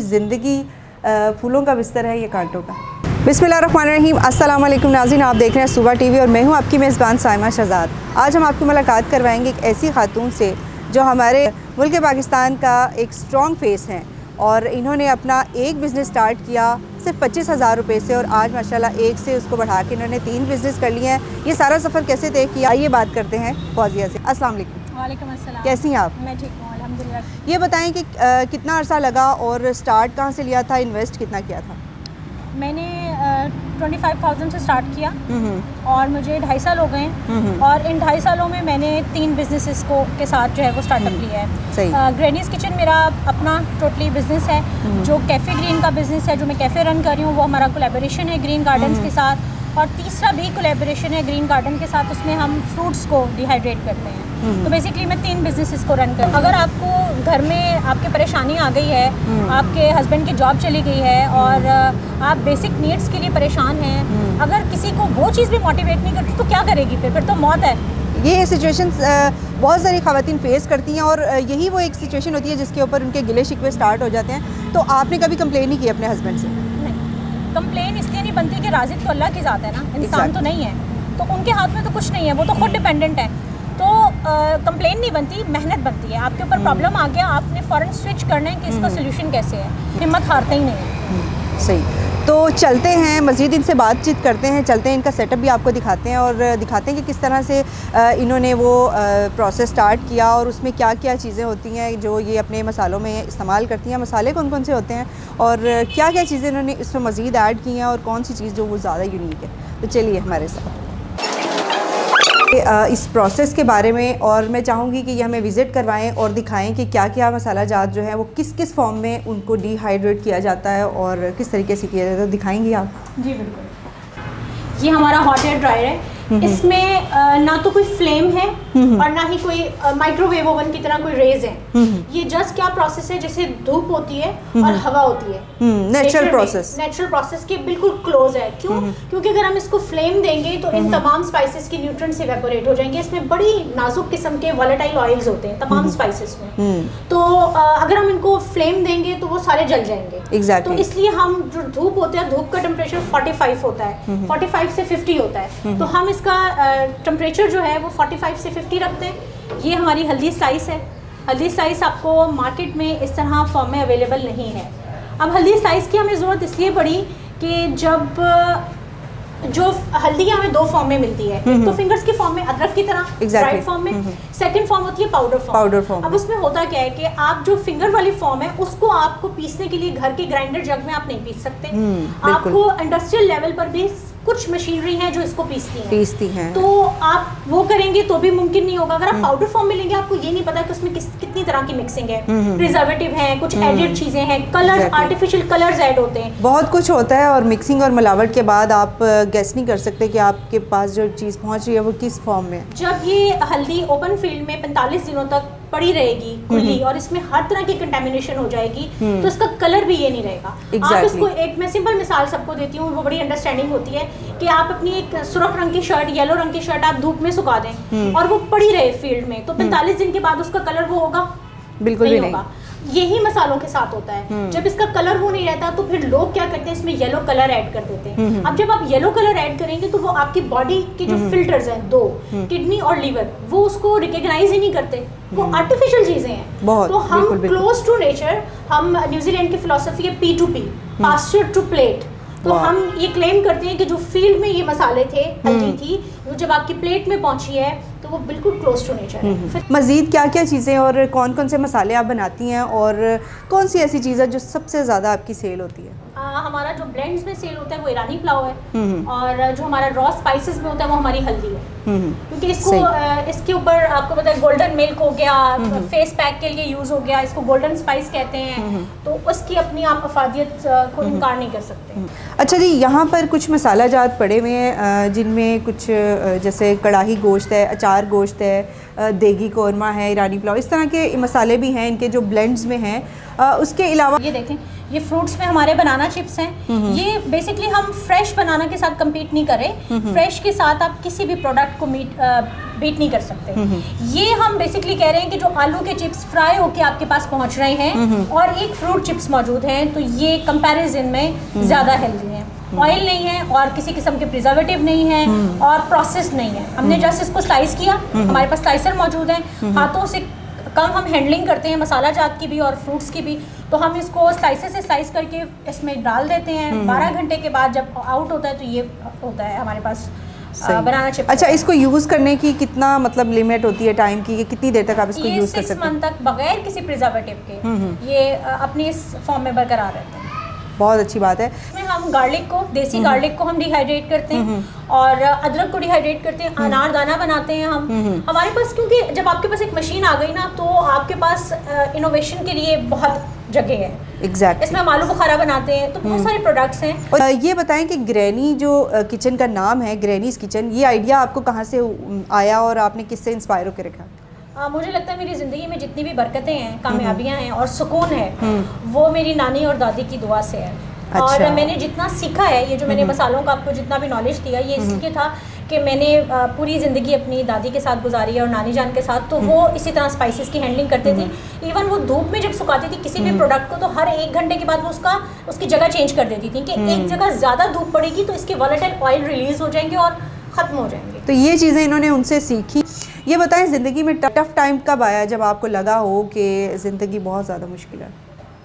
ज़िंदगी फूलों का बिस्तर है या कांटों का। बिस्मिल्लाहिर्रहमानिर्रहीम, अस्सलाम वालेकुम नाज़रीन, आप देख रहे हैं सुबह टीवी और मैं हूं आपकी मेज़बान साइमा शहजाद। आज हम आपकी मुलाकात करवाएंगे एक ऐसी खातून से जो हमारे मुल्क पाकिस्तान का एक स्ट्रॉन्ग फेस हैं और इन्होंने अपना एक बिज़नेस स्टार्ट किया सिर्फ 25,000 रुपये से और आज माशाल्लाह एक से उसको बढ़ा के इन्होंने 3 बिज़नेस कर लिए हैं। ये सारा सफ़र कैसे तय किया, आइए बात करते हैं फौजिया से। अस्सलाम वालेकुम। वालेकुम अस्सलाम। कैसी हैं आप? मैं ठीक हूँ अल्हम्दुलिल्लाह। ये बताएं कि कितना अर्सा लगा और स्टार्ट कहाँ से लिया था, इन्वेस्ट कितना किया था? मैंने 25,000 से स्टार्ट किया और मुझे 2.5 साल हो गए हैं और इन 2.5 सालों में मैंने 3 बिजनेसेस के साथ जो है वो स्टार्टअप लिया है। ग्रैनीज़ किचन मेरा अपना टोटली बिजनेस है। जो कैफ़े ग्रीन का बिजनेस है, जो मैं कैफ़े रन कर रही हूँ, वो हमारा कोलैबोरेशन है ग्रीन गार्डन्स के साथ। और तीसरा भी कोलैबोरेशन है ग्रीन गार्डन के साथ, उसमें हम फ्रूट्स को डिहाइड्रेट करते हैं। तो बेसिकली मैं 3 बिजनेसेस को रन कर। अगर आपको घर में आपकी परेशानी आ गई है, आपके हस्बैंड की जॉब चली गई है और आप बेसिक नीड्स के लिए परेशान हैं, अगर किसी को वो चीज़ भी मोटिवेट नहीं करती तो क्या करेगी? फिर तो मौत है। ये सिचुएशंस बहुत सारी ख़वातीन फेस करती हैं और यही वो एक सिचुएशन होती है जिसके ऊपर उनके गिले शिकवे स्टार्ट हो जाते हैं। तो आपने कभी कंप्लेन नहीं की अपने हस्बैंड से? कंप्लेन इसलिए नहीं बनती कि राज़िक तो अल्लाह की ज़ात है ना, इंसान तो नहीं है, तो उनके हाथ में तो कुछ नहीं है, वो तो खुद डिपेंडेंट है। तो कंप्लेन नहीं बनती, मेहनत बनती है। आपके ऊपर प्रॉब्लम आ गया, आपने फ़ौरन स्विच करना है कि इसका सोल्यूशन कैसे है, हिम्मत हारते ही नहीं है। सही। तो चलते हैं, मज़ीद इनसे बातचीत करते हैं, चलते हैं, इनका सेटअप भी आपको दिखाते हैं और दिखाते हैं कि किस तरह से इन्होंने वो प्रोसेस स्टार्ट किया और उसमें क्या क्या चीज़ें होती हैं जो ये अपने मसालों में इस्तेमाल करती हैं। मसाले कौन कौन से होते हैं और क्या क्या चीज़ें इन्होंने इसमें मज़ीद ऐड की हैं और कौन सी चीज़ जो वो ज़्यादा यूनिक है। तो चलिए हमारे साथ इस प्रोसेस के बारे में, और मैं चाहूँगी कि ये हमें विज़िट करवाएं और दिखाएं कि क्या क्या मसाला जात जो है वो किस किस फॉर्म में उनको डिहाइड्रेट किया जाता है और किस तरीके से किया जाता है। दिखाएंगी आप? जी बिल्कुल। ये हमारा हॉट एयर ड्रायर है। इसमें ना तो कोई फ्लेम है और ना ही कोई माइक्रोवेव ओवन की तरह कोई रेज है। ये जस्ट क्या प्रोसेस है, जैसे धूप होती है और हवा होती है, नेचुरल प्रोसेस के बिल्कुल क्लोज है। क्यों? क्योंकि अगर हम इसको फ्लेम देंगे तो इन तमाम स्पाइसेस के न्यूट्रिएंट्स इवेपोरेट हो जाएंगे। इसमें बड़ी नाजुक किस्म के वॉलेटाइल ऑयल्स होते हैं तमाम स्पाइसेस में। तो अगर हम इनको फ्लेम देंगे तो वो सारे जल जाएंगे। तो इसलिए हम जो धूप होते हैं, धूप का टेम्परेचर 45 होता है, 45 से 50 होता है। तो हम इसका टेम्परेचर जो है वो 45 से 50 रखते हैं। ये हमारी हल्दी स्लाइस है। हल्दी स्लाइस आपको मार्केट में इस तरह फॉर्म में अवेलेबल नहीं है। अब हल्दी स्लाइस की हमें ज़रूरत इसलिए पड़ी कि जब जो हल्दी हमें 2 फॉर्म में मिलती है, एक तो फिंगर्स की फॉर्म में अदरक की तरह ड्राइड फॉर्म में, सेकंड फॉर्म होती है पाउडर फॉर्म। अब उसमें होता क्या है कि आप जो फिंगर वाली फॉर्म है उसको आपको पीसने के लिए घर के ग्राइंडर जग में आप नहीं पीस सकते। आपको इंडस्ट्रियल लेवल पर भी कुछ मशीनरी हैं जो इसको पीसती हैं। तो आप वो करेंगे तो भी मुमकिन नहीं होगा। अगर आप पाउडर फॉर्म में लेंगे, आपको ये नहीं पता कि उसमें कितनी तरह की मिक्सिंग है, प्रिजर्वेटिव है, कुछ एडेड चीजें हैं, कलर्स, आर्टिफिशियल कलर्स ऐड होते हैं, बहुत कुछ होता है। और मिक्सिंग और मिलावट के बाद आप गेस नहीं कर सकते कि आपके पास जो चीज़ पहुंच रही है वो किस फॉर्म में। जब ये हल्दी ओपन फील्ड में 45 दिनों तक पड़ी रहेगी खुली और इसमें हर तरह की कंटेमिनेशन हो जाएगी, तो इसका कलर भी ये नहीं रहेगा। आप इसको एक मैं सिंपल मिसाल सबको देती हूँ, वो बड़ी अंडरस्टैंडिंग होती है कि आप अपनी एक सुर्ख रंग की शर्ट, येलो रंग की शर्ट आप धूप में सुखा दें और वो पड़ी रहे फील्ड में, तो 45 दिन के बाद उसका कलर वो होगा? बिल्कुल नहीं होगा। यही मसालों के साथ होता है। जब इसका कलर वो नहीं रहता तो फिर लोग क्या करते हैं, इसमें येलो कलर ऐड कर देते हैं। अब जब आप येलो कलर ऐड करेंगे तो वो आपकी बॉडी के जो फिल्टर्स हैं, 2 किडनी और लीवर, वो उसको रिकॉग्नाइज ही नहीं करते। वो आर्टिफिशियल चीजें हैं। तो हम क्लोज टू नेचर, हम न्यूजीलैंड की फिलॉसफी है P2P, पास्चर टू प्लेट। तो हम ये क्लेम करते हैं कि जो फील्ड में ये मसाले थे, हल्दी थी, वो जब आपकी प्लेट में पहुंची है तो वो बिल्कुल क्लोज टू नेचर है। मज़ीद क्या क्या चीज़ें और कौन कौन से मसाले आप बनाती हैं और कौन सी ऐसी चीज़ है जो सबसे ज़्यादा आपकी सेल होती है? हमारा जो ब्लेंड्स में सेल होता है वो ईरानी पुलाव है और जो हमारा रॉ स्पाइसेस में होता है वो हमारी हल्दी है। क्योंकि इसके ऊपर आपको पता है गोल्डन मिल्क हो गया, फेस पैक के लिए यूज़ हो गया, इसको गोल्डन स्पाइस कहते हैं, तो उसकी अपनी आप अफादियत को इनकार नहीं कर सकते। अच्छा जी, यहाँ पर कुछ मसाला जात पड़े हुए हैं जिनमें कुछ जैसे कढ़ाई गोश्त है, अचार गोश्त है, देगी कौरमा है, ईरानी पुलाव, इस तरह के मसाले भी हैं इनके जो ब्लेंड्स में हैं। उसके अलावा ये देखें, ये फ्रूट्स में हमारे बनाना चिप्स हैं। ये बेसिकली हम फ्रेश बनाना के साथ compete नहीं कर रहे, फ्रेश के साथ आप किसी भी प्रोडक्ट को बीट नहीं कर सकते। ये हम बेसिकली कह रहे हैं कि जो आलू के चिप्स फ्राई होके आपके पास पहुंच रहे हैं और एक फ्रूट चिप्स मौजूद हैं, तो ये कंपैरिजन में ज़्यादा हेल्दी हैं। ऑयल नहीं है और किसी किस्म के प्रिजर्वेटिव नहीं है और प्रोसेस नहीं है। हमने जस्ट इसको स्लाइस किया, हमारे पास स्लाइसर मौजूद है, हाथों से कम हम हैंडलिंग करते हैं मसाला जात की भी और फ्रूट्स की भी। तो हम इसको स्लाइसेस से स्लाइस करके इसमें डाल देते हैं। 12 घंटे के बाद जब आउट होता है तो ये होता है हमारे पास बनाना चिप्स। अच्छा, इसको यूज़ करने की कितना मतलब लिमिट होती है टाइम की, कि कितनी देर तक आप इसको यूज़ कर सकते हैं? 6 मंथ तक बगैर किसी प्रिजर्वेटिव के ये अपनी इस फॉर्म में बरकरार रहते हैं। बहुत अच्छी बात है। इसमें हम गार्लिक को, देसी गार्लिक को हम डिहाइड्रेट करते हैं और अदरक को डिहाइड्रेट करते हैं, अनारदाना बनाते हैं हम। हमारे पास, क्योंकि जब आपके पास एक मशीन आ गई ना, तो आपके पास इनोवेशन के लिए बहुत जगह है। एग्जैक्टली। इसमें हम आलू बुखारा बनाते हैं, तो बहुत सारे प्रोडक्ट्स हैं। और ये बताएं कि ग्रैनी जो किचन का नाम है, ग्रैनीज किचन, ये आइडिया आपको कहाँ से आया और आपने किससे इंस्पायर होकर रखा? मुझे लगता है मेरी ज़िंदगी में जितनी भी बरकतें हैं, कामयाबियां हैं और सुकून है, वो मेरी नानी और दादी की दुआ से है। अच्छा। और मैंने जितना सीखा है, ये जो मैंने मसालों का आपको जितना भी नॉलेज दिया, ये इसलिए था कि मैंने पूरी ज़िंदगी अपनी दादी के साथ गुजारी है और नानी जान के साथ। तो वो इसी तरह स्पाइसेस की हैंडलिंग करते थे। इवन वो धूप में जब सुखाती थी किसी भी प्रोडक्ट को, तो हर 1 घंटे के बाद वो उसकी जगह चेंज कर देती थी कि एक जगह ज़्यादा धूप पड़ेगी तो इसके वॉलेटाइल ऑयल रिलीज़ हो जाएंगे और ख़त्म हो जाएंगे। तो ये चीज़ें इन्होंने उनसे सीखी। ये बताएं, ज़िंदगी में टफ टाइम कब आया जब आपको लगा हो कि ज़िंदगी बहुत ज़्यादा मुश्किल है?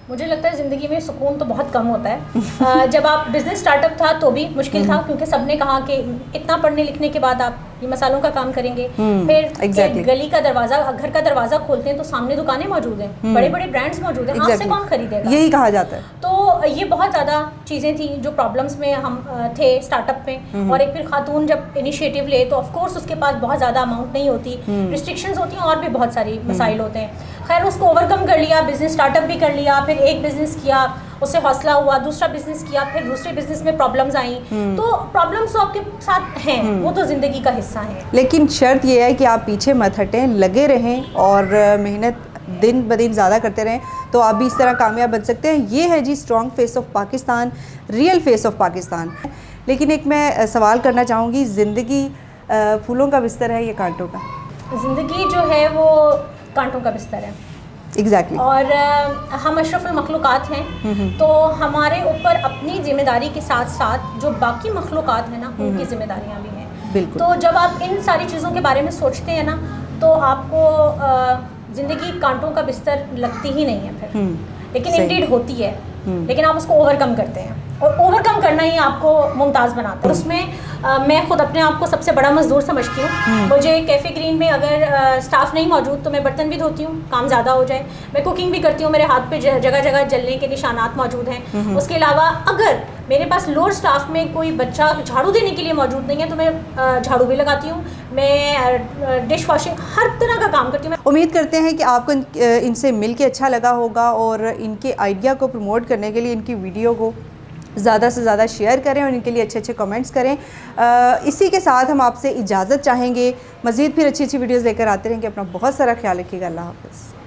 मुझे लगता है ज़िंदगी में सुकून तो बहुत कम होता है। जब आप बिज़नेस स्टार्टअप था तो भी मुश्किल था, क्योंकि सबने कहा कि इतना पढ़ने लिखने के बाद आप ये मसालों का काम करेंगे। फिर गली का दरवाज़ा, घर का दरवाज़ा खोलते हैं तो सामने दुकानें मौजूद हैं, बड़े बड़े ब्रांड्स मौजूद हैं, आपसे कौन खरीदेगा? यही कहा जाता है। तो ये बहुत ज़्यादा चीज़ें थी जो प्रॉब्लम्स में हम थे स्टार्टअप में। और एक फिर खातून जब इनिशिएटिव ले तो ऑफकोर्स उसके पास बहुत ज़्यादा अमाउंट नहीं होती, रिस्ट्रिक्शंस होती हैं और भी बहुत सारी मसाइल होते हैं। खैर, उसको ओवरकम कर लिया, बिज़नेस स्टार्टअप भी कर लिया, फिर एक बिज़नेस किया, उससे हौसला हुआ, दूसरा बिज़नेस किया, फिर दूसरे बिज़नेस में प्रॉब्लम्स आई। तो प्रॉब्लम्स तो आपके साथ हैं, वो तो ज़िंदगी का हिस्सा है। लेकिन शर्त ये है कि आप पीछे मत हटें, लगे रहें और मेहनत दिन ब दिन ज़्यादा करते रहें, तो आप भी इस तरह कामयाब बन सकते हैं। ये है जी strong face of Pakistan, real face of Pakistan. लेकिन एक मैं सवाल करना चाहूँगी, ज़िंदगी फूलों का बिस्तर है या कांटों का? ज़िंदगी जो है वो कांटों का बिस्तर है। एग्जैक्टली। और हम अशरफुल मखलूक़ात हैं, तो हमारे ऊपर अपनी ज़िम्मेदारी के साथ साथ जो बाकी मखलूक़ात हैं ना, उनकी ज़िम्मेदारियाँ भी हैं। बिल्कुल। तो जब आप इन सारी चीज़ों के बारे में सोचते हैं ना, तो आपको ज़िंदगी कांटों का बिस्तर लगती ही नहीं है फिर। लेकिन इंडीड होती है, लेकिन आप उसको ओवरकम करते हैं और ओवरकम करना ही आपको मुमताज़ बनाता है। उसमें मैं खुद अपने आप को सबसे बड़ा मजदूर समझती हूँ। मुझे कैफ़े ग्रीन में अगर स्टाफ नहीं मौजूद तो मैं बर्तन भी धोती हूँ, काम ज़्यादा हो जाए। मैं कुकिंग भी करती हूँ, मेरे हाथ पे जगह जगह जलने के निशानात मौजूद हैं। उसके अलावा अगर मेरे पास लोअर स्टाफ में कोई बच्चा झाड़ू देने के लिए मौजूद नहीं है तो मैं झाड़ू भी लगाती हूँ, मैं डिश वॉशिंग, हर तरह का काम करती हूँ। उम्मीद करते हैं कि आपको इनसे मिल के अच्छा लगा होगा और इनके आइडिया को प्रमोट करने के लिए इनकी वीडियो को ज़्यादा से ज़्यादा शेयर करें और इनके लिए अच्छे अच्छे कमेंट्स करें। इसी के साथ हम आपसे इजाज़त चाहेंगे। मज़ीद फिर अच्छी अच्छी वीडियोज़ लेकर आते रहेंगे। अपना बहुत सारा ख्याल रखिएगा। अल्लाह हाफ़िज़।